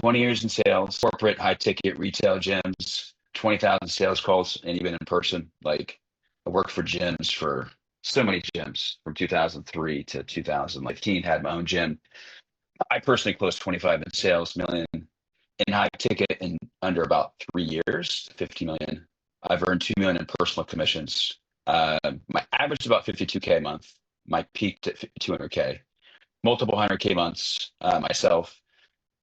20 years in sales, corporate, high ticket, retail gyms, 20,000 sales calls, and even in person. Like I worked for gyms for so many gyms from 2003 to 2015, had my own gym. I personally closed 25 in sales million in high ticket in under about 3 years, 50 million. I've earned 2 million in personal commissions. My average is about 52K a month. My peaked at 200K, multiple 100K months myself.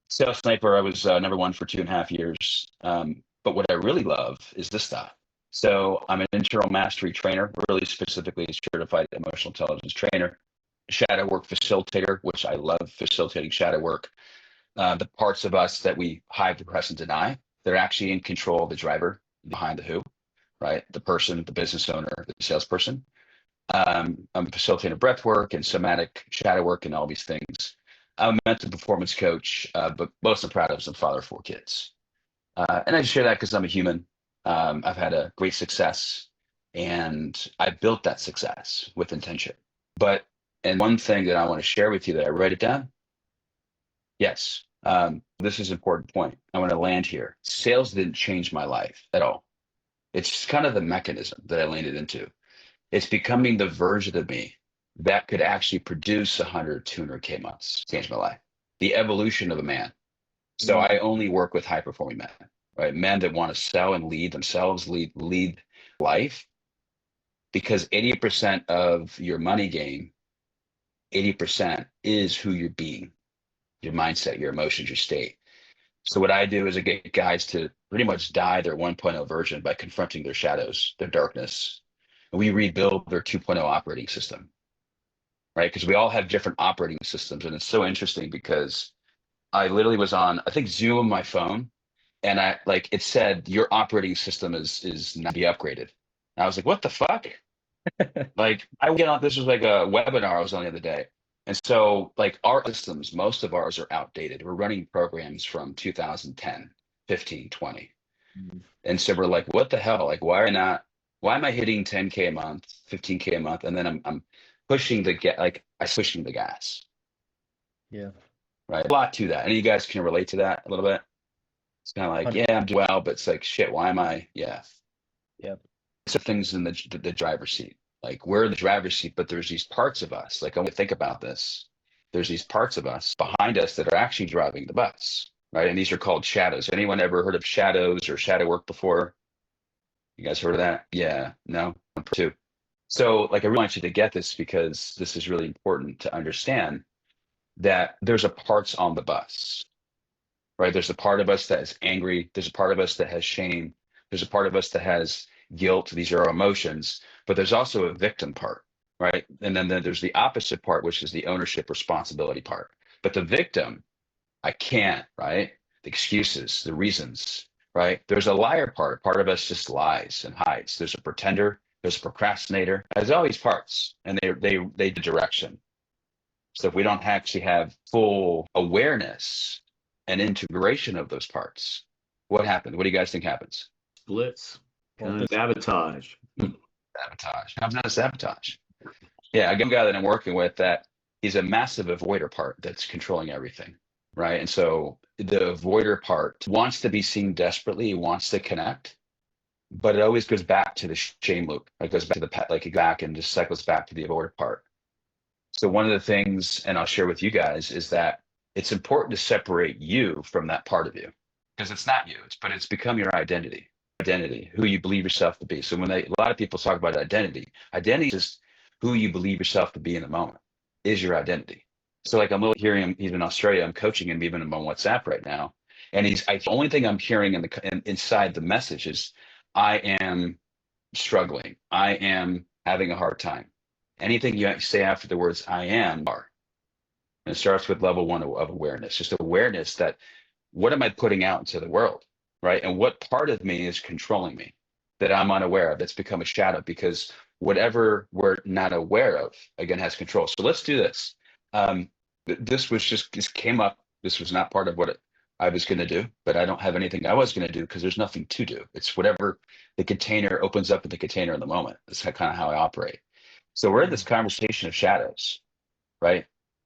Sales Sniper, I was number one for 2.5 years. But what I really love is this stuff. So I'm an internal mastery trainer, really specifically a certified emotional intelligence trainer, shadow work facilitator, which I love facilitating shadow work. The parts of us that we hide, repress, and deny, they're actually in control of the driver behind the who, right? The person, the business owner, the salesperson. I'm facilitating breath work and somatic shadow work and all these things. I'm a mental performance coach, but most I'm proud of is I'm a father of 4 kids. And I just share that because I'm a human. I've had a great success and I built that success with intention. But, and one thing that I want to share with you that I write it down. Yes. This is an important point. I want to land here. Sales didn't change my life at all. It's kind of the mechanism that I landed into. It's becoming the version of me that could actually produce 100, 200K months, change my life. The evolution of a man. So I only work with high performing men, right? Men that want to sell and lead themselves, lead life, because 80% of your money game, 80% is who you're being, your mindset, your emotions, your state. So what I do is I get guys to pretty much die their 1.0 version by confronting their shadows, their darkness. And we rebuild their 2.0 operating system, right? Because we all have different operating systems. And it's so interesting because I literally was on, I think, Zoom on my phone, and I like it said your operating system is not be upgraded. And I was like, what the fuck? Like I get on, this was like a webinar I was on the other day. And so like our systems, most of ours are outdated. We're running programs from 2010, 15, 20. And so we're like, what the hell? Like, why am I hitting 10K a month, 15K a month? And then I'm pushing the get, like I'm pushing the gas, Yeah. right? A lot to that. Any of you guys can relate to that a little bit? It's kind of like, yeah, I'm doing well, but it's like, shit, why am I? Yeah. Yep. So things in the driver's seat, like we're in the driver's seat, but there's these parts of us, like I want to think about this. There's these parts of us behind us that are actually driving the bus, right? And these are called shadows. Anyone ever heard of shadows or shadow work before? You guys heard of that? Yeah, no, too. So like, I really want you to get this because this is really important to understand that there's a parts on the bus, right? There's a part of us that is angry. There's a part of us that has shame. There's a part of us that has guilt. These are our emotions, but there's also a victim part, right? And then there's the opposite part, which is the ownership responsibility part. But the victim, I can't, right? The excuses, the reasons, right? There's a liar part of us just lies and hides. There's a pretender, there's a procrastinator. There's all these parts, and they direction. So if we don't actually have full awareness and integration of those parts, what happens? What do you guys think happens? Splits. Kind of sabotage. Sabotage. How's that a sabotage? Yeah, a guy that I'm working with that he's a massive avoider part that's controlling everything, right? And so the avoider part wants to be seen desperately, he wants to connect, but it always goes back to the shame loop. It goes back to the like back and just cycles back to the avoider part. So one of the things, and I'll share with you guys, is that it's important to separate you from that part of you because it's not you, but it's become your identity, who you believe yourself to be. So when a lot of people talk about identity is just who you believe yourself to be in the moment is your identity. So like I'm hearing him, he's in Australia, I'm coaching him even on WhatsApp right now. And the only thing I'm hearing inside the message is, I am struggling. I am having a hard time. Anything you say after the words I am are. And it starts with level one of awareness, just awareness that what am I putting out into the world, right? And what part of me is controlling me that I'm unaware of, that's become a shadow, because whatever we're not aware of, again, has control. So let's do this. This came up. This was not part of what I was going to do, but I don't have anything I was going to do because there's nothing to do. It's whatever the container opens up in the container in the moment. That's kind of how I operate. So we're in this conversation of shadows, right?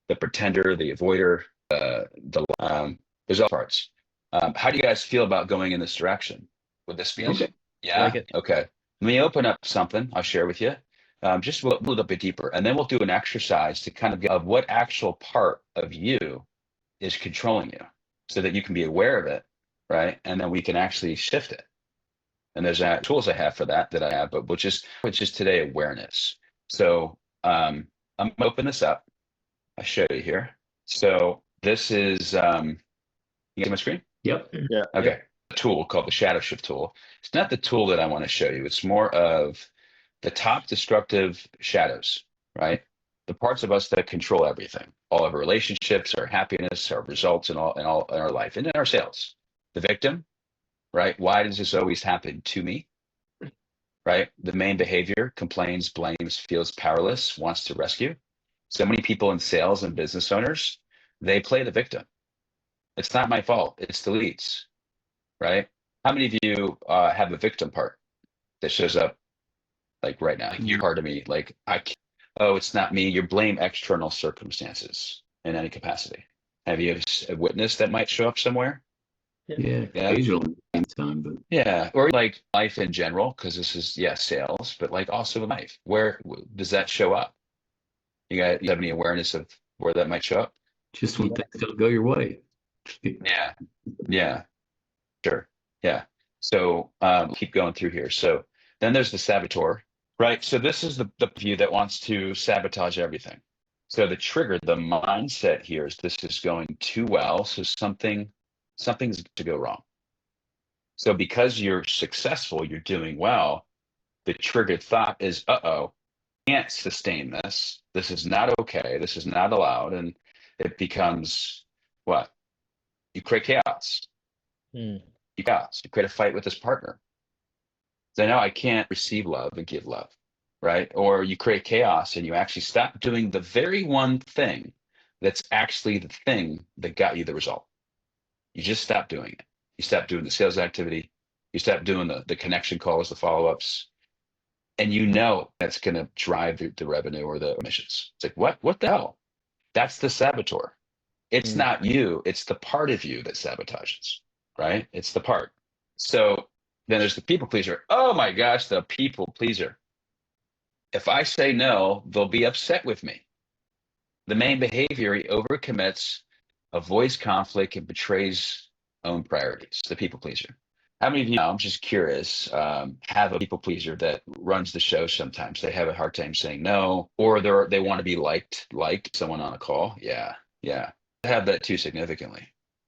The pretender, the avoider, there's all parts. How do you guys feel about going in this direction? Would this be Okay. yeah? Like it. Okay. Let me open up something I'll share with you. Just a little bit deeper. And then we'll do an exercise to kind of get of what actual part of you is controlling you so that you can be aware of it, right? And then we can actually shift it. And there's tools I have for that I have, but which is today awareness. So I'm gonna open this up. I'll show you here. So this is you get my screen? Yep. Yeah. Okay. A tool called the shadow shift tool. It's not the tool that I want to show you. It's more of the top destructive shadows, right? The parts of us that control everything, all of our relationships, our happiness, our results, and all in our life, and in our sales. The victim, right? Why does this always happen to me? Right? The main behavior complains, blames, feels powerless, wants to rescue. So many people in sales and business owners, they play the victim. It's not my fault. It's the leads, right? How many of you have a victim part that shows up like right now? You're part of me. Like I can't, oh, it's not me. You blame external circumstances in any capacity. Have you a witness that might show up somewhere? Yeah. Yeah. Occasionally time, but Yeah, or like life in general, because this is sales, but like also in life. Where does that show up? You have any awareness of where that might show up? just when things don't go your way. Yeah, yeah, sure. Yeah. So keep going through here. So then there's the saboteur, right? So this is the view that wants to sabotage everything. So the trigger, the mindset here is this is going too well, so something's to go wrong. So because you're successful, you're doing well, the triggered thought is, uh-oh, can't sustain this. This is not okay. This is not allowed. And it becomes what? You create chaos. Mm. You create a fight with this partner. So now I can't receive love and give love, right? Or you create chaos and you actually stop doing the very one thing that's actually the thing that got you the result. You just stop doing it. You stop doing the sales activity. You stop doing the connection calls, the follow-ups, and you know that's going to drive the revenue or the emissions. It's like, what the hell? That's the saboteur. It's Mm. not you. It's the part of you that sabotages, right? It's the part. So then there's the people pleaser. Oh my gosh, the people pleaser. If I say no, they'll be upset with me. The main behavior, he overcommits, avoids conflict, and betrays own priorities. The people pleaser. How many of you, I'm just curious, have a people pleaser that runs the show sometimes? They have a hard time saying no, or they want to be liked someone on a call. Yeah, yeah. I have that too significantly.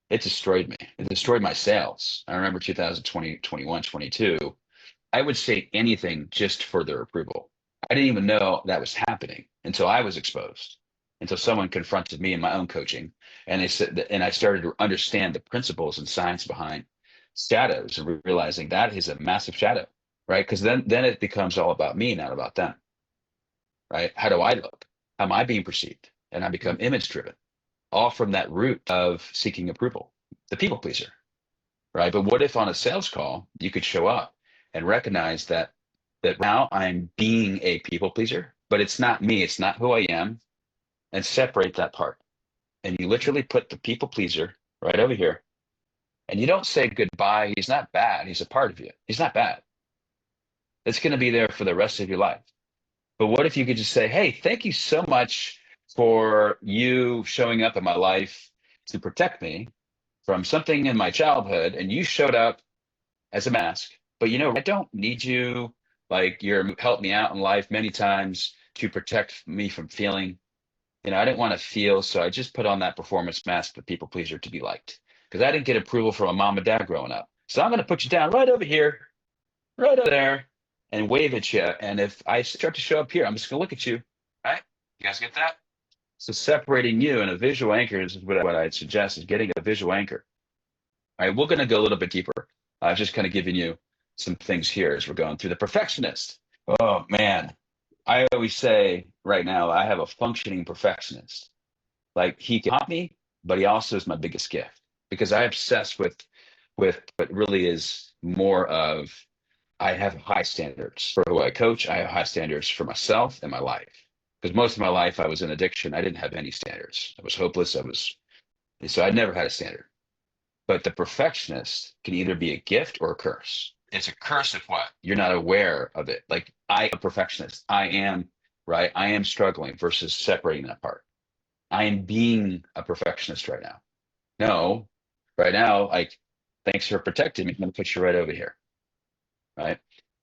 It destroyed me. It destroyed my sales. I remember 2020, 21, 22. I would say anything just for their approval. I didn't even know that was happening until I was exposed, until someone confronted me in my own coaching. And they said, and I started to understand the principles and science behind shadows and realizing that is a massive shadow, right? Because then it becomes all about me, not about them, right? How do I look? How am I being perceived? And I become image driven, all from that root of seeking approval, the people pleaser, right? But what if on a sales call you could show up and recognize that now I'm being a people pleaser, but it's not me, it's not who I am, and separate that part. And you literally put the people pleaser right over here, and you don't say goodbye. He's not bad. He's a part of you. He's not bad. It's going to be there for the rest of your life. But what if you could just say, hey, thank you so much for you showing up in my life to protect me from something in my childhood, and you showed up as a mask, but I don't need you. Like you're helped me out in life many times to protect me from feeling. I didn't want to feel, so I just put on that performance mask, the people pleaser, to be liked. Because I didn't get approval from a mom and dad growing up. So I'm going to put you down right over here, right over there, and wave at you. And if I start to show up here, I'm just going to look at you. Right? You guys get that? So separating you and a visual anchor is what I'd suggest is getting a visual anchor. All right, we're going to go a little bit deeper. I've just kind of given you some things here as we're going through the perfectionist. Oh man, I always say right now I have a functioning perfectionist. Like he can haunt me, but he also is my biggest gift because I obsess with what really is more of I have high standards for who I coach. I have high standards for myself and my life because most of my life I was in addiction. I didn't have any standards. I was hopeless. So I never had a standard. But the perfectionist can either be a gift or a curse. It's a curse if what? You're not aware of it. Like I am a perfectionist. I am, right? I am struggling versus separating that part. I am being a perfectionist right now. No, right now, like, thanks for protecting me. I'm going to put you right over here, right?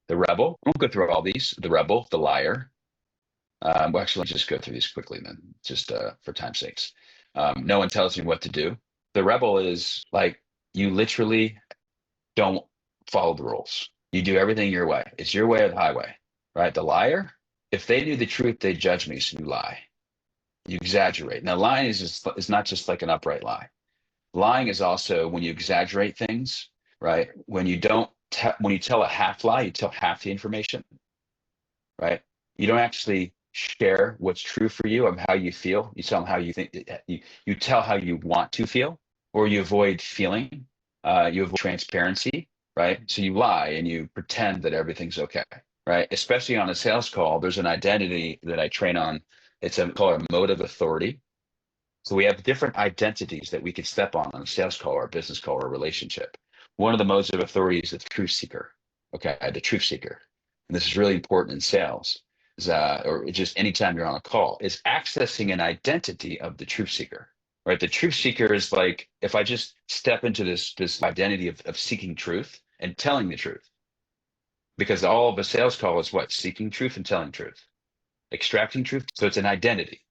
The rebel, I won't go through all these. The rebel, the liar. Well, actually, let's just go through these quickly then, just for time's sakes. No one tells me what to do. The rebel is like, you literally don't follow the rules. You do everything your way. It's your way or the highway, right? The liar, if they knew the truth, they'd judge me. So you lie. You exaggerate. Now, lying is not just like an upright lie. Lying is also when you exaggerate things, right? When you don't, when you tell a half lie, you tell half the information, right? You don't actually share what's true for you of how you feel. You tell them how you think. You tell how you want to feel, or you avoid feeling. You avoid transparency, right? So you lie and you pretend that everything's okay, right? Especially on a sales call, there's an identity that I train on. It's called a mode of authority. So we have different identities that we could step on a sales call or a business call or a relationship. One of the modes of authority is the truth seeker. Okay, the truth seeker. And this is really important in sales, is, or just anytime you're on a call, is accessing an identity of the truth seeker. Right? The truth seeker is like, if I just step into this identity of seeking truth and telling the truth, because all of a sales call is what? Seeking truth and telling truth, extracting truth. So it's an identity.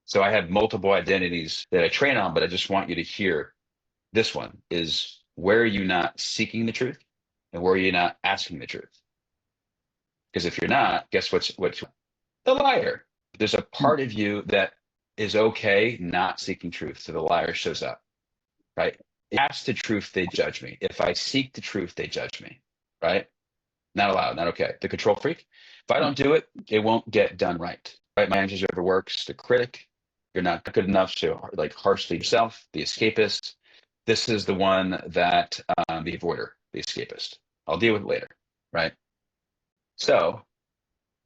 So I have multiple identities that I train on, but I just want you to hear this one is, where are you not seeking the truth and where are you not asking the truth? Because if you're not, guess what's the liar. There's a part of you that is okay not seeking truth. So the liar shows up, right? If I ask the truth, they judge me. If I seek the truth, they judge me, right? Not allowed, not okay. The control freak. If I don't do it, it won't get done right. Right? My manager overworks. The critic. You're not good enough to like harshly yourself. The escapist. This is the one that the avoider, the escapist. I'll deal with it later. Right. So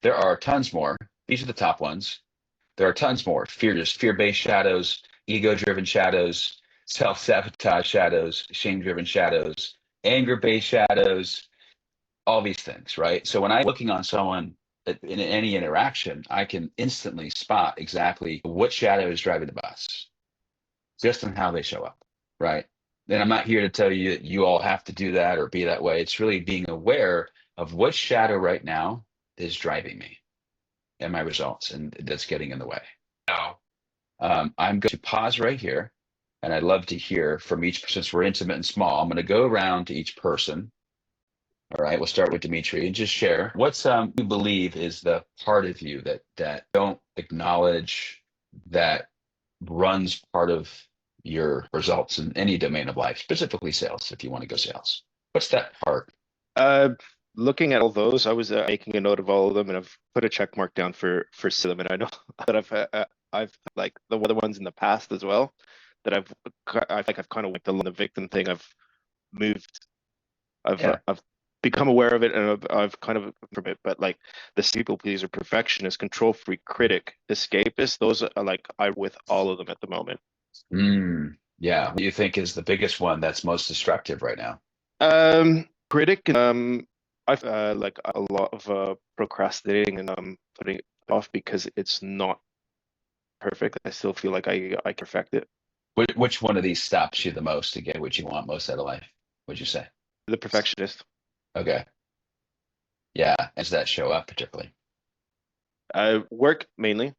there are tons more. These are the top ones. There are tons more. Fear-based shadows, ego-driven shadows, self-sabotage shadows, shame-driven shadows, anger-based shadows, all these things, right? So when I'm looking on someone in any interaction, I can instantly spot exactly what shadow is driving the bus just on how they show up, right? And I'm not here to tell you that you all have to do that or be that way. It's really being aware of what shadow right now is driving me and my results, and that's getting in the way. Now, I'm going to pause right here, and I'd love to hear from each, since we're intimate and small, I'm going to go around to each person. All right, we'll start with Dimitri and just share what's you believe is the part of you that don't acknowledge, that runs part of your results in any domain of life, specifically sales, if you want to go sales. What's that part? Uh, Looking at all those, I was making a note of all of them, and I've put a check mark down for some. And I know that I've like the other ones in the past as well that I think I've kind of went along the victim thing. I've moved. Yeah. I've become aware of it, and I've kind of from it. But like the people pleaser, perfectionist, control freak, critic, escapist, those are like I'm with all of them at the moment. Yeah. What do you think is the biggest one that's most destructive right now? Critic, I've like a lot of procrastinating and putting it off because it's not perfect. I still feel like I can perfect it. Which one of these stops you the most to get what you want most out of life? Would you say? The perfectionist. Okay. Yeah. As that show up particularly? Work mainly,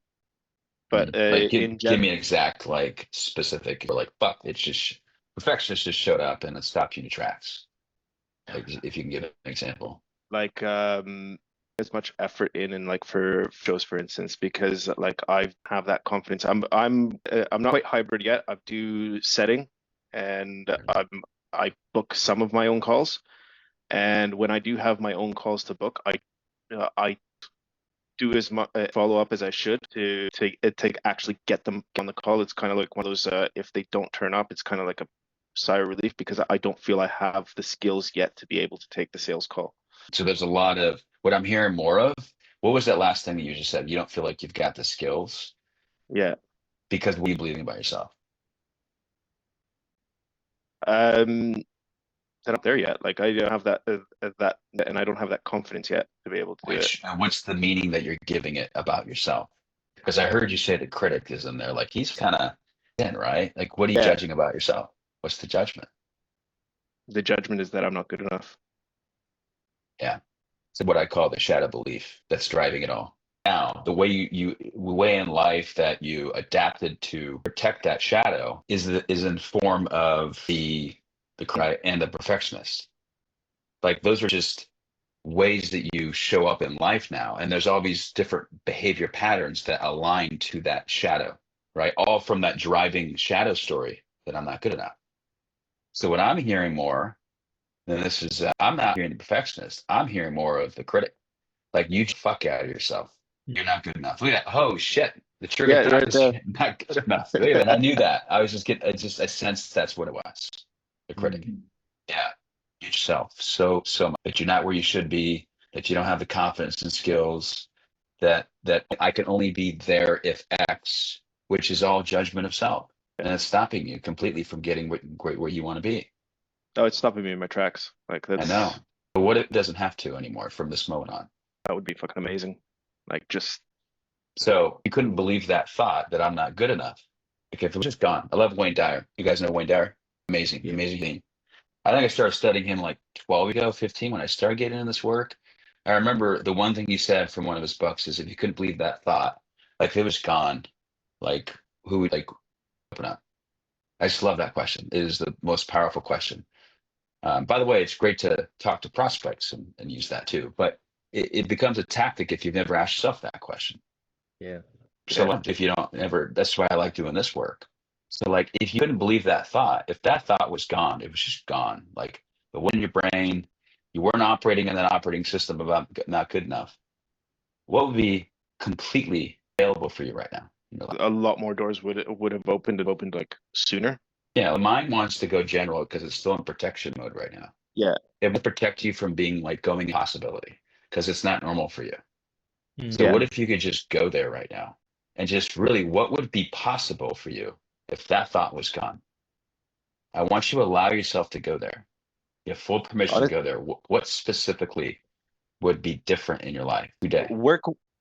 but Like in give general, me an exact like specific, or like, fuck, it's just perfectionist just showed up and it stopped you in your tracks. Like if you can give an example. like as much effort in like for shows, for instance, because like I have that confidence. I'm not quite hybrid yet. I do setting, and I book some of my own calls. And when I do have my own calls to book, I do as much follow up as I should to actually get them on the call. It's kind of like one of those if they don't turn up, it's kind of like a sigh of relief because I don't feel I have the skills yet to be able to take the sales call. So there's a lot of what I'm hearing more of. What was that last thing that you just said? You don't feel like you've got the skills Yeah. because what are you believing about yourself? Um, they're not there yet. Like I don't have that, and I don't have that confidence yet to be able to do it. What's the meaning that you're giving it about yourself? Because I heard you say the critic is in there. Like he's kind of in, right? Like what are you Yeah. judging about yourself? What's the judgment? The judgment is that I'm not good enough. Yeah. So what I call the shadow belief that's driving it all. Now, the way the way in life that you adapted to protect that shadow is in form of the cry and the perfectionist. Like those are just ways that you show up in life now. And there's all these different behavior patterns that align to that shadow, right? All from that driving shadow story that I'm not good enough. So what I'm hearing more, and this is, I'm not hearing the perfectionist. I'm hearing more of the critic. Like you fuck out of yourself. You're not good enough. Look at that. Oh shit. The trigger Yeah, thought right is there. not good enough. Look at that. I knew that. I was just getting, I sensed that's what it was. The critic. Yeah. Yourself so much that you're not where you should be, that you don't have the confidence and skills, that I can only be there if X, which is all judgment of self. And it's stopping you completely from getting where you want to be. Oh, it's stopping me in my tracks. Like I that's know. But what it doesn't have to anymore from this moment on. that would be fucking amazing. Like just So you couldn't believe that thought that I'm not good enough. Like if it was just gone. I love Wayne Dyer. You guys know Wayne Dyer? Amazing, Yeah. amazing thing. I think I started studying him like 12 ago, 15 when I started getting into this work. I remember the one thing he said from one of his books is if you couldn't believe that thought, like if it was gone, like who would like open up? I just love that question. It is the most powerful question. By the way, it's great to talk to prospects and use that too, but it becomes a tactic if you've never asked yourself that question. Yeah. So Yeah. if you don't ever, that's why I like doing this work. So like if you couldn't believe that thought, if that thought was gone, it was just gone. Like it wasn't your brain, you weren't operating in that operating system about not good enough. What would be completely available for you right now? You know, like, a lot more doors would have opened like sooner. yeah, the mind wants to go general because it's still in protection mode right now. Yeah. It will protect you from being like going impossibility because it's not normal for you. So Yeah. what if you could just go there right now and just really, what would be possible for you if that thought was gone? I want you to allow yourself to go there. You have full permission to Honest, go there. What specifically would be different in your life today?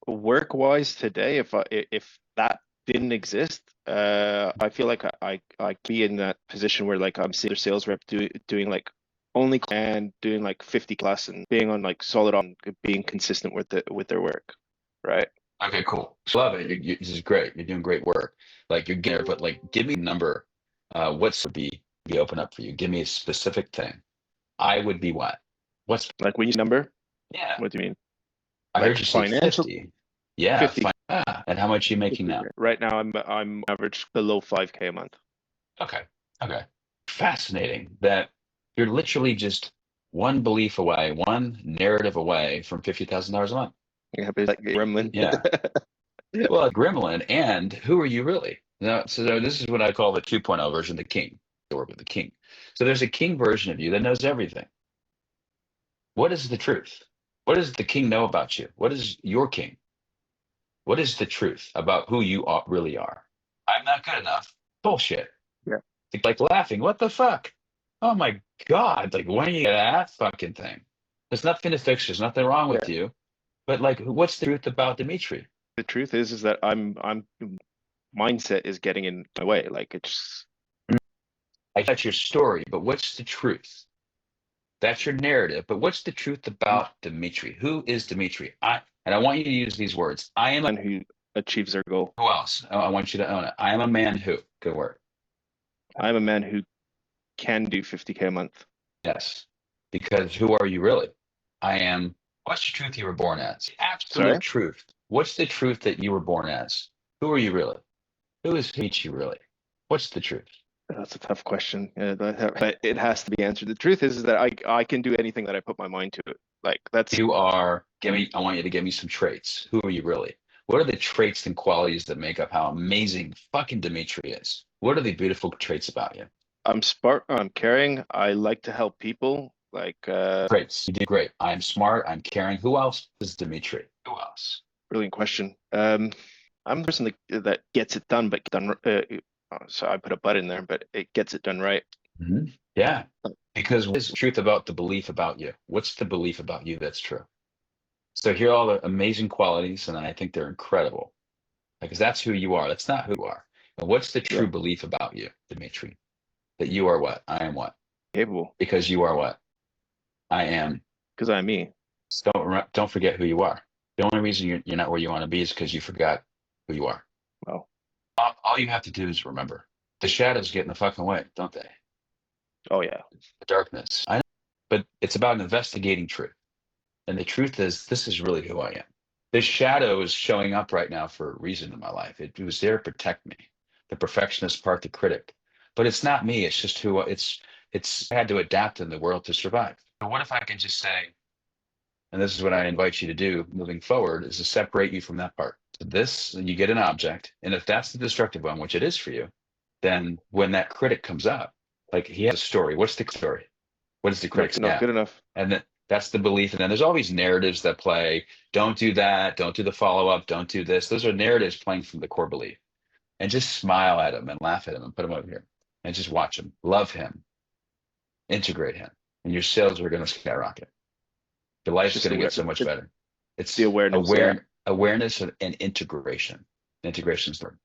work wise today, if that didn't exist, I feel like I be in that position where like I'm seeing a sales rep doing like only and doing like 50 plus and being on like solid on being consistent with their work, right? Okay, cool. Love it. This is great. You're doing great work. Like you're getting there, but like, give me a number. What's would be open up for you? Give me a specific thing. I would be what? What's Like when you number, yeah? what do you mean? I Like heard you say financial 50. Yeah, 50, fine. Ah, and how much are you making 50 now? grand. Right now I'm average below 5K a month. Okay. Okay. Fascinating that you're literally just one belief away, one narrative away from $50,000 a month. Yeah, but it's like gremlin. Yeah. Well, a gremlin, and who are you really? Now, so this is what I call the 2.0 version, the king. The work with the king. So there's a king version of you that knows everything. What is the truth? What does the king know about you? What is your king? What is the truth about who you really are? I'm not good enough. Bullshit. Yeah. Like laughing. What the fuck? Oh my God. Like when you get that fucking thing, there's nothing to fix. There's nothing wrong Yeah. with you. But like, what's the truth about Dimitri? The truth is that I'm mindset is getting in my way. Like it's I got your story, but what's the truth? That's your narrative. But what's the truth about Dimitri? Who is Dimitri? And I want you to use these words. I am a man who achieves their goal. who else? I want you to own it. I am a man who. Good word. I'm a man who can do 50K a month. Yes. Because who are you really? I am. What's the truth you were born as? The absolute Sorry? truth. What's the truth that you were born as? Who are you really? Who is Dimitri really? What's the truth? That's a tough question. But it has to be answered. The truth is that I can do anything that I put my mind to. Like that's You are, I want you to give me some traits. Who are you really? What are the traits and qualities that make up how amazing fucking Dimitri is? What are the beautiful traits about you? I'm smart, I'm caring, I like to help people. Like Traits. You did great. I'm smart. I'm caring. Who else is Dimitri? Who else? brilliant question. I'm the person that gets it done, but done. So I put a but in there, but it gets it done right. Mm-hmm. Yeah. Because what is the truth about the belief about you? What's the belief about you that's true? So here are all the amazing qualities, and I think they're incredible. Because that's who you are. That's not who you are. And what's the true Yeah. belief about you, Dimitri? That you are what? I am what? Capable. Because you are what? I am. Because I'm me. So don't forget who you are. The only reason you're not where you want to be is because you forgot who you are. Wow. All you have to do is remember. The shadows get in the fucking way, don't they? Oh yeah. The darkness. I know. But it's about investigating truth. And the truth is, this is really who I am. This shadow is showing up right now for a reason in my life. It was there to protect me, the perfectionist part, the critic. But it's not me. It's just who it's I had to adapt in the world to survive. So what if I can just say, and this is what I invite you to do moving forward, is to separate you from that part. So this, you get an object, and if that's the destructive one, which it is for you, then when that critic comes up, like he has a story. What's the story? What does the critic say? Not Yeah. good enough. And then that's the belief. And then there's all these narratives that play, don't do that, don't do the follow-up, don't do this. Those are narratives playing from the core belief. And just smile at him and laugh at him and put him over here and just watch him, love him, integrate him. And your sales are going to skyrocket. Your life's Just going to aware- get so much better. It's the awareness, yeah. awareness and integration. Integration is the word.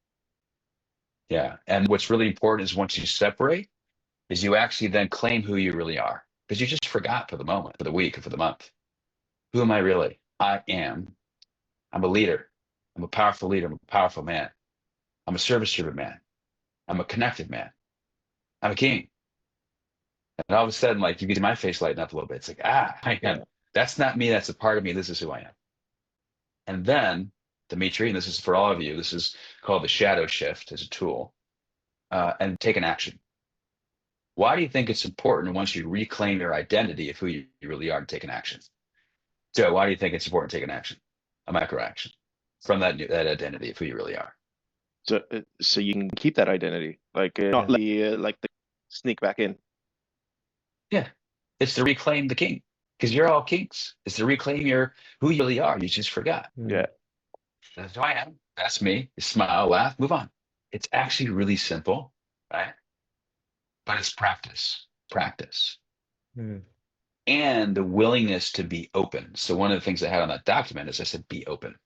Yeah. And what's really important is once you separate, is you actually then claim who you really are. Because you just forgot for the moment, for the week, or for the month. Who am I really? I am. I'm a leader. I'm a powerful leader. I'm a powerful man. I'm a service-driven man. I'm a connected man. I'm a king. And all of a sudden, like you can see my face lighten up a little bit. It's like, I am. Yeah. That's not me. That's a part of me. This is who I am. And then, Dimitri, and this is for all of you, this is called the shadow shift as a tool, and take an action. Why do you think it's important once you reclaim your identity of who you really are to take an action? So why do you think it's important to take an action, a micro action from that identity of who you really are? So you can keep that identity, like not like the sneak back in. Yeah, it's to reclaim the king because you're all kings. It's to reclaim your who you really are. You just forgot. Yeah. That's who I am. That's me. You smile, laugh, move on. It's actually really simple, right? But it's practice, practice, Mm. and the willingness to be open. So one of the things I had on that document is I said, be open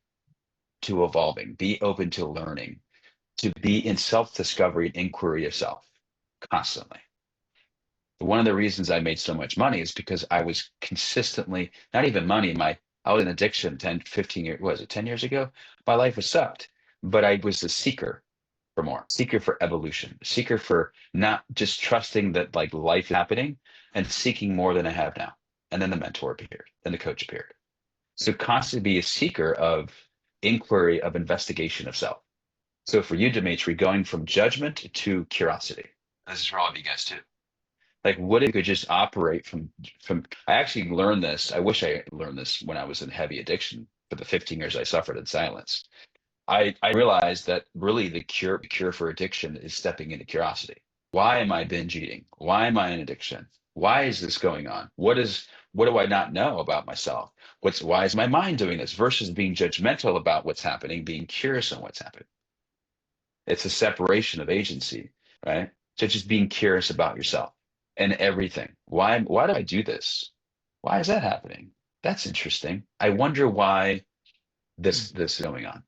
to evolving, be open to learning, to be in self-discovery and inquiry of self constantly. One of the reasons I made so much money is because I was consistently, not even money, I was in addiction 10, 15 years, was it 10 years ago? My life was sucked, but I was a seeker for more, seeker for evolution, seeker for not just trusting that like life is happening and seeking more than I have now. And then the mentor appeared, then the coach appeared. So constantly be a seeker of inquiry, of investigation of self. So for you, Dimitri, going from judgment to curiosity. This is for all of you guys too. Like, what if you could just operate from? I actually learned this. I wish I learned this when I was in heavy addiction for the 15 years I suffered in silence. I realized that really the cure for addiction is stepping into curiosity. Why am I binge eating? Why am I in addiction? Why is this going on? What do I not know about myself? Why is my mind doing this versus being judgmental about what's happening, being curious on what's happening? It's a separation of agency, right? So just being curious about yourself and everything. Why do I do this? Why is that happening? That's interesting. I wonder why this is going on,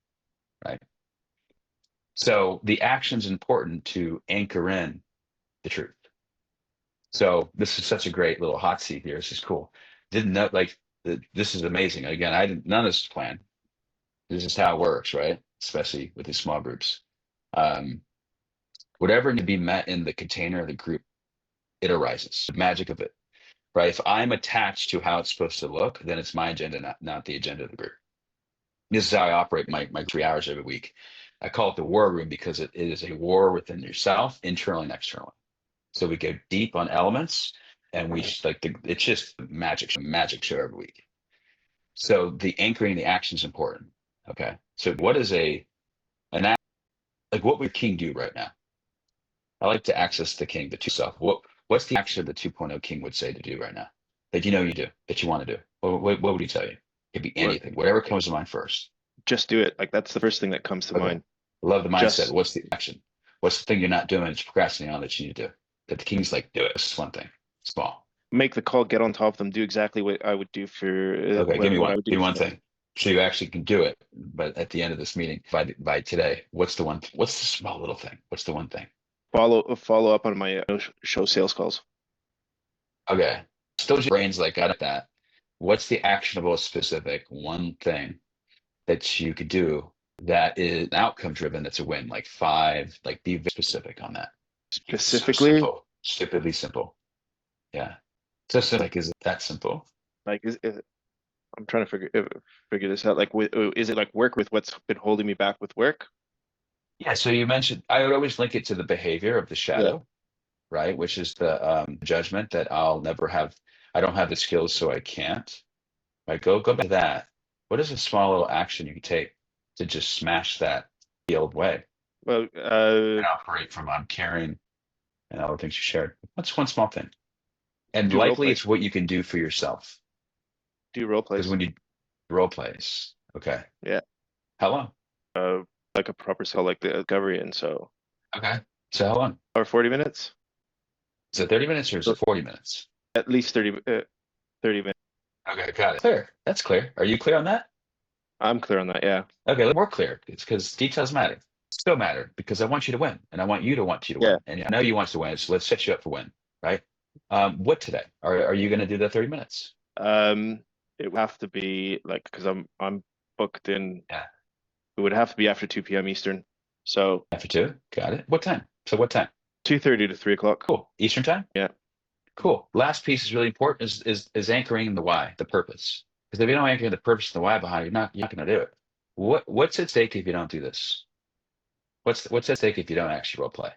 right? So the action's important to anchor in the truth. So this is such a great little hot seat here. This is cool. Didn't know this is amazing. Again, I didn't none of this is planned. This is how it works, right? Especially with these small groups. Whatever to be met in the container of the group, it arises. The magic of it, right? If I'm attached to how it's supposed to look, then it's my agenda, not the agenda of the group. This is how I operate my 3 hours every week. I call it the war room because it is a war within yourself, internally and externally. So we go deep on elements, and it's just magic show every week. So the anchoring, the action is important. Okay. So what is like what would king do right now? I like to access the king, the two self. What's the action the 2.0 king would say to do right now? That you do, that you want to do? What would he tell you? It could be anything, whatever comes to mind first. Just do it. Like that's the first thing that comes to mind. Love the mindset. Just- What's the action? What's the thing you're not doing that you're procrastinating on that you need to do? That the king's like, do it. It's one thing, small. Make the call, get on top of them, do exactly what I would do for Okay, give me what one. I would do Give me for one them. thing. So you actually can do it, but at the end of this meeting, by today, what's the one? What's the small little thing? What's the one thing? Follow up on my show sales calls. Okay, still your brain's like out of that. What's the actionable, specific one thing that you could do that is outcome driven? That's a win. Like five. Like be very specific on that. It's so Specifically, simple, stupidly simple. Yeah, so simple. Like, is it that simple? like I'm trying to figure this out. Like, is it like work with what's been holding me back with work? Yeah. So you mentioned I would always link it to the behavior of the Yeah. shadow, right? Which is the judgment that I'll never have. I don't have the skills, so I can't. Right? Go back to that. What is a small little action you can take to just smash that the old way Well, and operate from I'm caring and all the things you shared? What's one small thing? And do role likely play. it's what you can do for yourself. Do role Because plays. when you role plays, okay. Yeah. How long? Like a proper cell, like the Gavrian. So, Okay. So how long? or 40 minutes. Is it 30 minutes or is So it 40 minutes? at least 30 minutes. Okay, got it. Clear. That's clear. Are you clear on that? I'm clear on that. Yeah. Okay, more clear. It's because details matter. Still matter because I want you to win and I want you to want you to Yeah. win. And I know you want to win, so let's set you up for win, right? What today? Are you going to do the 30 minutes? It would have to be like, because I'm booked in. Yeah. It would have to be after 2 p.m. Eastern. So After two? Got it. What time? So what time? 2:30 to 3 o'clock. Cool. Eastern time? Yeah. Cool. Last piece is really important is anchoring the why, the purpose. Because if you don't anchor the purpose and the why behind it, you're not going to do it. What's at stake if you don't do this? What's at stake if you don't actually role play?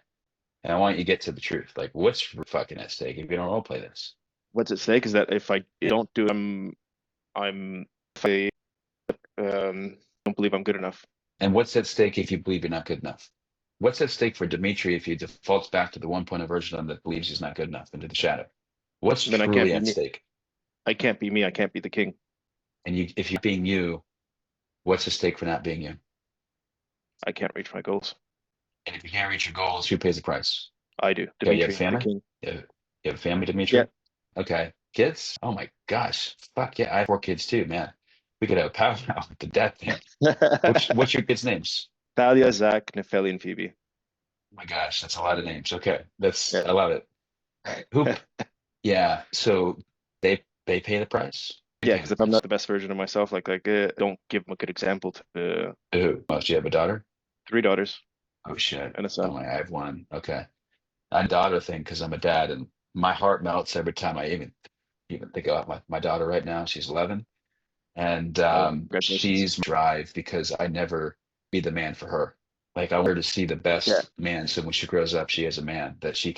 And I want you to get to the truth. Like, what's fucking at stake if you don't role play this? What's at stake is that if I don't do, if I don't believe I'm good enough. And what's at stake if you believe you're not good enough? What's at stake for Dimitri if he defaults back to the 1.0 version of him that believes he's not good enough into the shadow? What's Then I can't truly be at me. stake? I can't be me. I can't be the king. And if you're being you, what's at stake for not being you? I can't reach my goals. And if you can't reach your goals, who pays the price? I do. Okay, you have Dimitri, the family? king. You have a family, Dimitri? Yeah. Okay. Kids? Oh my gosh. Fuck yeah. I have 4 kids too, man. We could have a power now with the death thing. What's your kids' names? Thalia, Zach, Nefeli, and Phoebe. Oh my gosh, that's a lot of names. Okay. Yeah. I love it. Who yeah. So they pay the price? They Yeah, pay because the if I'm price. not the best version of myself, don't give them a good example to Who? Oh, do you have a daughter? 3 daughters Oh shit. and a Oh son. my, I have one. Okay. I daughter thing because I'm a dad and my heart melts every time I even think about my daughter right now. She's 11 and Congratulations. she's my drive because I never be the man for her. Like I want her to see the best Yeah. man. So when she grows up, she has a man that she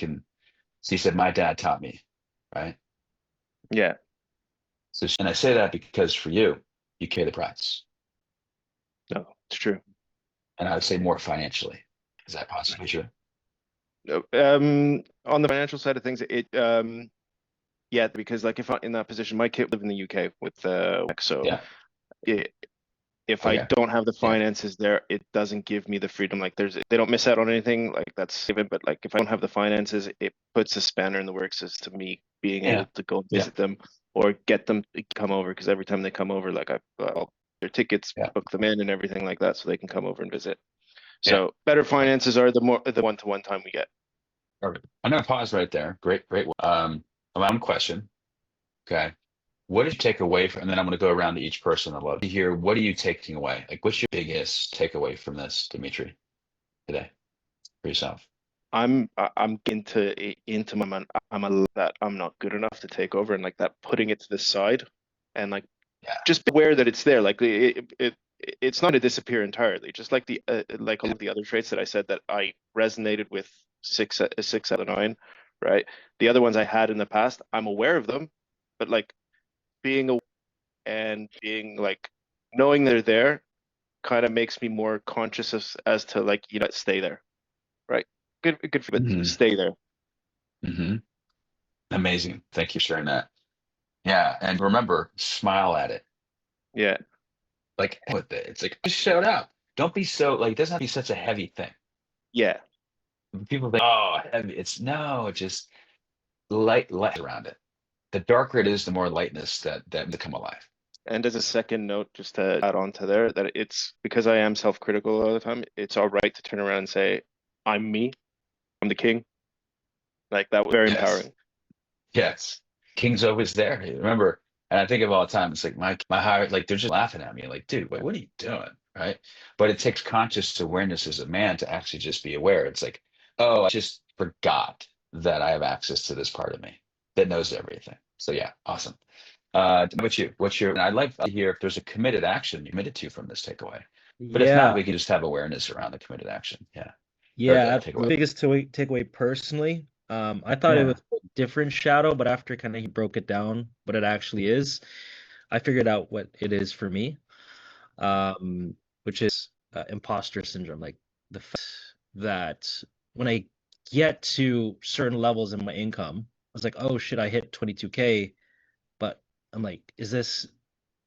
said, my dad taught me, right? Yeah. So, and I say that because for you pay the price. No, it's true. And I would say more financially. Is that possibly true? On the financial side of things, yeah, because like if I'm in that position, my kid live in the UK with so Yeah. if I Okay. don't have the Yeah. finances there, it doesn't give me the freedom. Like they don't miss out on anything, like that's given, but like if I don't have the finances, it puts a spanner in the works as to me being Yeah. able to go visit them or get them to come over. Because every time they come over, like I'll their tickets, Yeah. book them in and everything like that, so they can come over and visit. Yeah. So better finances are the one-to-one time we get. Perfect. I'm gonna pause right there. Great. One question. Okay. What did you take away from, and then I'm going to go around to each person. I'd love to hear, what are you taking away? Like, what's your biggest takeaway from this, Dimitri, today for yourself? I'm into my man. That I'm not good enough to take over, and like that putting it to the side, and like just be aware that it's there. Like it's not to disappear entirely. Just like like all of the other traits that I said that I resonated with 6 out of 9, right? The other ones I had in the past, I'm aware of them, but like being aware and being like knowing they're there kind of makes me more conscious as to like stay there, right? Good for you, but stay there. Mm-hmm. Amazing. Thank you for sharing that. Yeah. And remember, smile at it. Yeah. Like with it. It's like, just show it up. Don't be so, like, it doesn't have to be such a heavy thing. Yeah. People think, oh, heavy. It's no, just light around it. The darker it is, the more lightness that become alive. And as a second note, just to add on to there, that it's because I am self-critical all the time, it's all right to turn around and say, I'm me, I'm the king. Like that was very Yes. empowering. Yes. King's always there. Remember, and I think of all the time, it's like my heart, like they're just laughing at me, like, dude, what are you doing? Right. But it takes conscious awareness as a man to actually just be aware. It's like, oh, I just forgot that I have access to this part of me that knows everything. So yeah, awesome. What's you? And I'd like to hear if there's a committed action you committed to from this takeaway. But if not, Yeah, we can just have awareness around the committed action. Yeah. Or yeah. the That's the takeaway. biggest takeaway personally. I thought it Yeah. was a different shadow, but after kind of he broke it down, what it actually is, I figured out what it is for me. Which is imposter syndrome. Like the fact that when I get to certain levels in my income, I was like, oh shit, I hit 22K, but I'm like, is this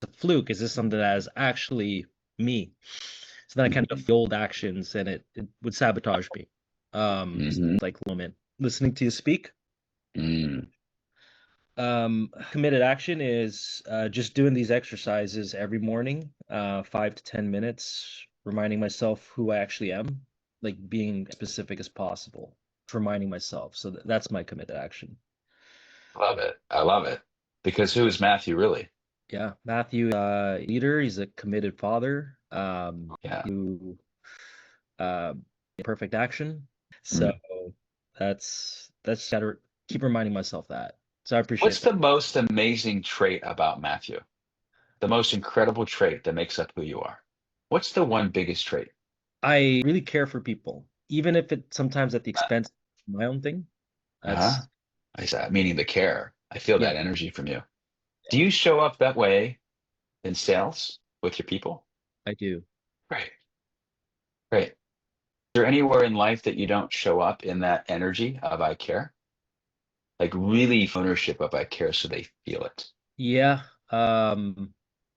a fluke? Is this something that is actually me? So then I kind of the old actions and it would sabotage me. Mm-hmm. Like moment listening to you speak. Mm. Committed action is just doing these exercises every morning, 5 to 10 minutes, reminding myself who I actually am, like being specific as possible, reminding myself. So that's my committed action. Love it. I love it. Because who is Matthew really? Yeah, Matthew, leader. He's a committed father. Yeah. Who uh, perfect action. So Mm. that's gotta keep reminding myself that. So I appreciate What's that. the most amazing trait about Matthew? The most incredible trait that makes up who you are? What's the one biggest trait? I really care for people, even if it sometimes at the expense of my own thing. Uh-huh. That's I said, meaning the care. I feel yeah, that energy from you. Do you show up that way in sales with your people? I do. Great. Great. Is there anywhere in life that you don't show up in that energy of I care? Like really ownership of I care so they feel it. Yeah, can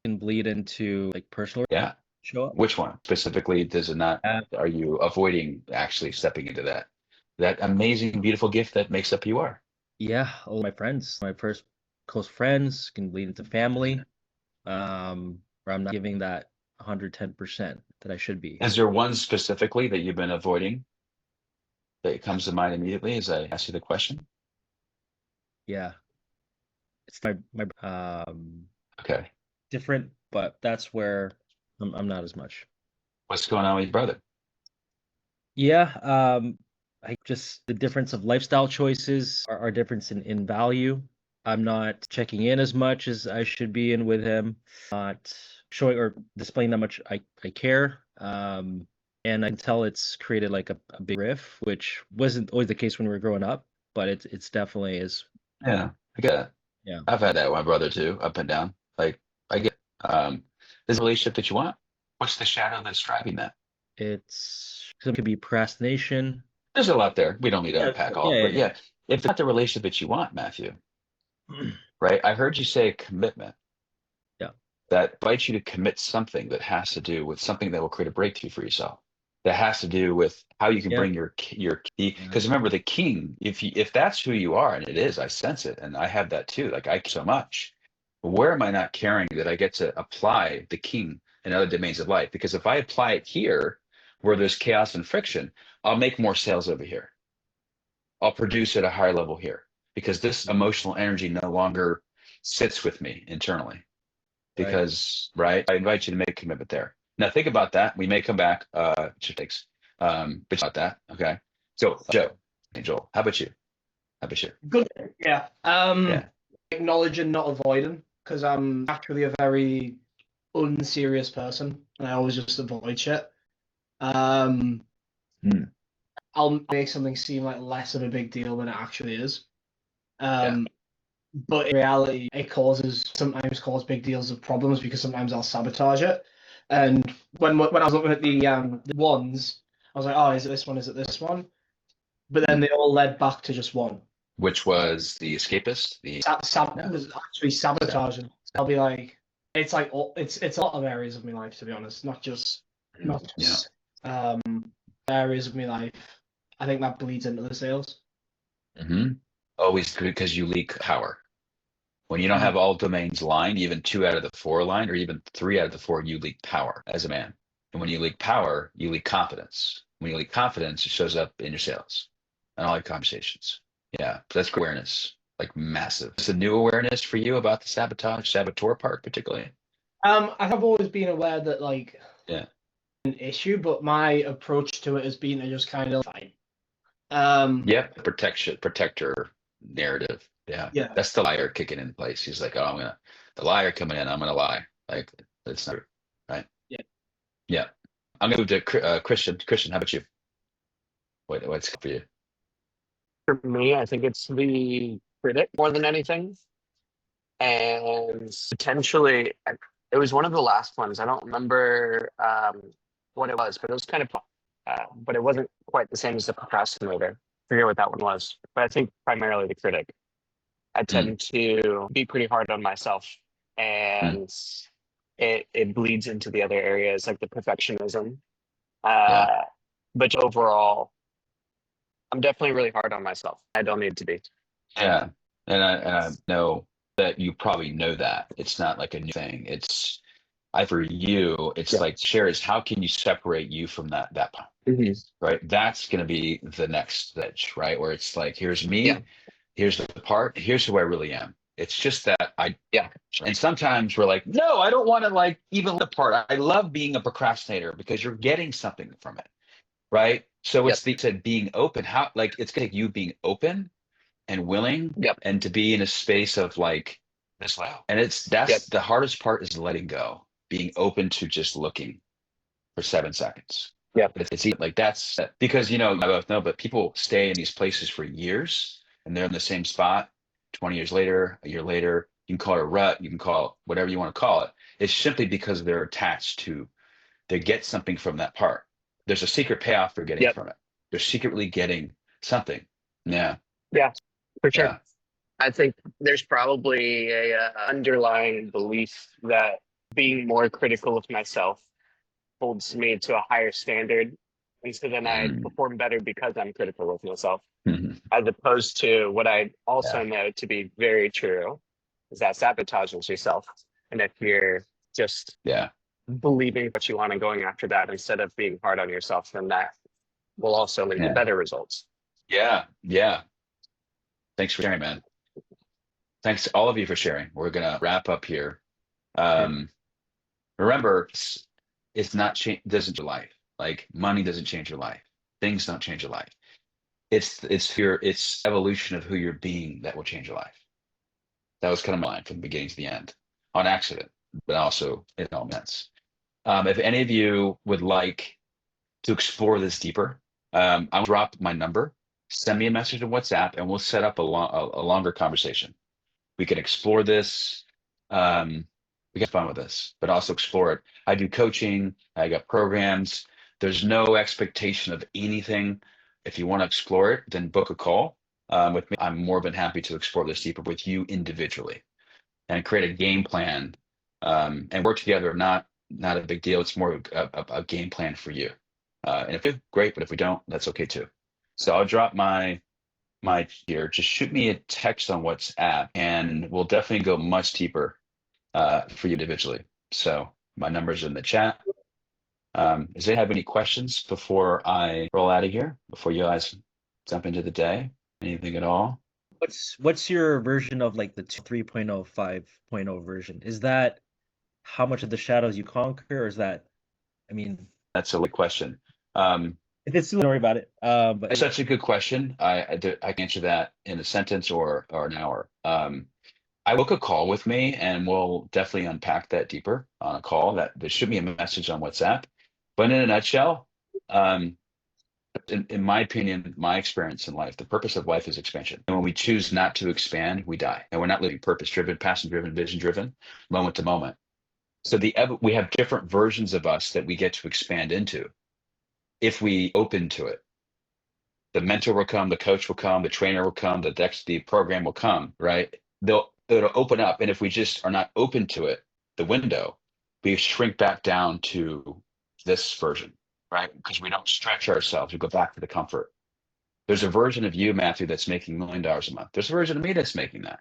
bleed into like personal Yeah. show up. Which one specifically does it not? Yeah, Are you avoiding actually stepping into that amazing, beautiful gift that makes up who you are? yeah, all my friends, my first close friends can bleed into family. Where I'm not giving that 110% that I should be. Is there one specifically that you've been avoiding that comes to mind immediately as I ask you the question? Yeah, it's my Okay. different, but that's where I'm not as much. What's going on with your brother? Yeah, I just the difference of lifestyle choices, our difference in value. I'm not checking in as much as I should be in with him, not showing or displaying that much I care. And I can tell it's created like a big riff, which wasn't always the case when we were growing up, but it's definitely is. Yeah, I get it. Yeah, I've had that with my brother too, up and down. Like I get this relationship that you want. What's the shadow that's driving that? it could be procrastination. There's a lot there. We don't need to Yeah, unpack all, yeah, but yeah, if it's not the relationship that you want, Matthew, yeah. right? I heard you say commitment. Yeah, That invites you to commit something that has to do with something that will create a breakthrough for yourself. That has to do with how you can yeah, bring your key. yeah, Because remember, the king, if that's who you are, and it is, I sense it, and I have that too. Like I care so much. Where am I not caring that I get to apply the king in other domains of life? Because if I apply it here, where there's chaos and friction, I'll make more sales over here. I'll produce at a higher level here because this emotional energy no longer sits with me internally right. because right, I invite you to make a commitment there. Now think about that. We may come back to takes, but about that. Okay. So Joe, hey, Joel, how about you? How about you? Good. Yeah. Yeah. Acknowledging, not avoiding, because I'm actually a very unserious person, and I always just avoid shit. Um, Hmm. I'll make something seem like less of a big deal than it actually is. Yeah. But in reality, it sometimes cause big deals of problems because sometimes I'll sabotage it. And when I was looking at the ones, I was like, oh, is it this one? Is it this one? But then they all led back to just one. Which was the escapist? The It was actually sabotaging. I'll be like, it's like it's a lot of areas of my life, to be honest, not just yeah. areas of my life. I think that bleeds into the sales. Hmm. Always good because you leak power. When you don't Mm. have all domains aligned, even 2 out of the 4 aligned, or even 3 out of the 4, you leak power as a man. And when you leak power, you leak confidence. When you leak confidence, it shows up in your sales and all your conversations. Yeah, that's great awareness, like massive. It's a new awareness for you about the saboteur part, particularly. I have always been aware that like Yeah. an issue, but my approach to it has been to just kind of fine. Yep. Protector narrative. Yeah. Yeah. That's the liar kicking in place. He's like, oh, the liar coming in. I'm gonna lie. Like, it's not true, right? Yeah. Yeah. I'm gonna move to Christian. Christian, how about you? What's for you? For me, I think it's the critic more than anything. And potentially, it was one of the last ones. I don't remember what it was, but it was kind of, but it wasn't quite the same as the procrastinator. Forget what that one was, but I think primarily the critic. I Mm, tend to be pretty hard on myself, mm, and it bleeds into the other areas like the perfectionism. yeah. Uh, but overall, I'm definitely really hard on myself. I don't need to be. Yeah. And I know that you probably know that. It's not like a new thing. For you, it's Yeah. like share is how can you separate you from that part, Mhm. right? That's gonna be the next stage, right? Where it's like, here's Yeah. me, here's the part, here's who I really am. It's just that Yeah. and sometimes we're like, no, I don't want to like even the part. I love being a procrastinator because you're getting something from it, right? So Yep. it's the said being open. How like it's gonna take you being open and willing Yep. and to be in a space of like this wow. And Yep. that's the hardest part is letting go, being open to just looking for 7 seconds. Yep. It's like that's because I both know, but people stay in these places for years and they're in the same spot 20 years later, a year later. You can call it a rut, you can call it whatever you want to call it. It's simply because they're attached to they get something from that part. There's a secret payoff they're getting Yep. from it. They're secretly getting something. Yeah. Yeah, for sure. Yeah. I think there's probably a underlying belief that being more critical of myself holds me to a higher standard, and so then I Mm. perform better because I'm critical of myself, Mhm. as opposed to what I also Yeah. know to be very true is that sabotages yourself, and if you're just Yeah. believing what you want and going after that instead of being hard on yourself, then that will also lead to Yeah. better results. Yeah. Yeah. Thanks for sharing, man. Thanks to all of you for sharing. We're gonna wrap up here. Um, remember, it's not change doesn't your life. Like money doesn't change your life. Things don't change your life. It's evolution of who you're being that will change your life. That was kind of my line from the beginning to the end, on accident, but also it all makes sense. If any of you would like to explore this deeper, I'll drop my number. Send me a message on WhatsApp, and we'll set up a longer conversation. We can explore this. We get fun with this, but also explore it. I do coaching. I got programs. There's no expectation of anything. If you want to explore it, then book a call with me. I'm more than happy to explore this deeper with you individually and create a game plan and work together. Not a big deal. It's more of a game plan for you. And if we do, great, but if we don't, that's okay too. So I'll drop my here. Just shoot me a text on WhatsApp, and we'll definitely go much deeper for you individually. So my number's in the chat. Does anyone have any questions before I roll out of here? Before you guys jump into the day? Anything at all? What's your version of like the 3.0, 5.0 version? Is that how much of the shadows you conquer, or is that, I mean, That's a good question. Um, if it's don't worry about it. But it's such a good question. I can answer that in a sentence or an hour. I book a call with me, and we'll definitely unpack that deeper on a call. There should be a message on WhatsApp. But in a nutshell, um, in my opinion, my experience in life, the purpose of life is expansion. And when we choose not to expand, we die. And we're not living purpose-driven, passion-driven, vision-driven, moment to moment. So we have different versions of us that we get to expand into if we open to it. The mentor will come, the coach will come, the trainer will come, the program will come, right? It'll open up. And if we just are not open to it, the window, we shrink back down to this version, right? Because we don't stretch ourselves. We go back to the comfort. There's a version of you, Matthew, that's making $1 million a month. There's a version of me that's making that.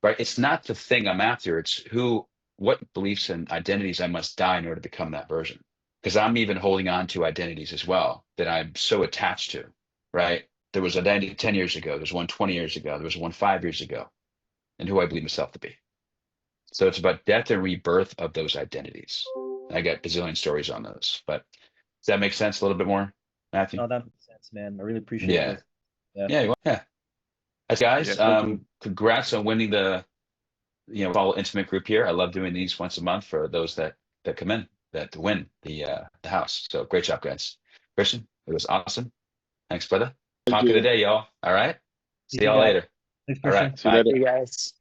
Right? It's not the thing I'm after. It's what beliefs and identities I must die in order to become that version. Because I'm even holding on to identities as well that I'm so attached to. Right? There was an identity 10 years ago. There's one 20 years ago. There was one 5 years ago. And who I believe myself to be. So it's about death and rebirth of those identities. And I got bazillion stories on those. But does that make sense a little bit more, Matthew? No, that makes sense, man. I really appreciate Yeah. this. Yeah. Yeah. As guys, Yeah, thank you. congrats on winning the Follow Intimate group here. I love doing these once a month for those that come in that win the house. So great job, guys. Christian, it was awesome. Thanks, brother. Thank Talk of the you. day, y'all. All right. See You y'all guys. later. Thanks, All right. Christian. See you later. You guys.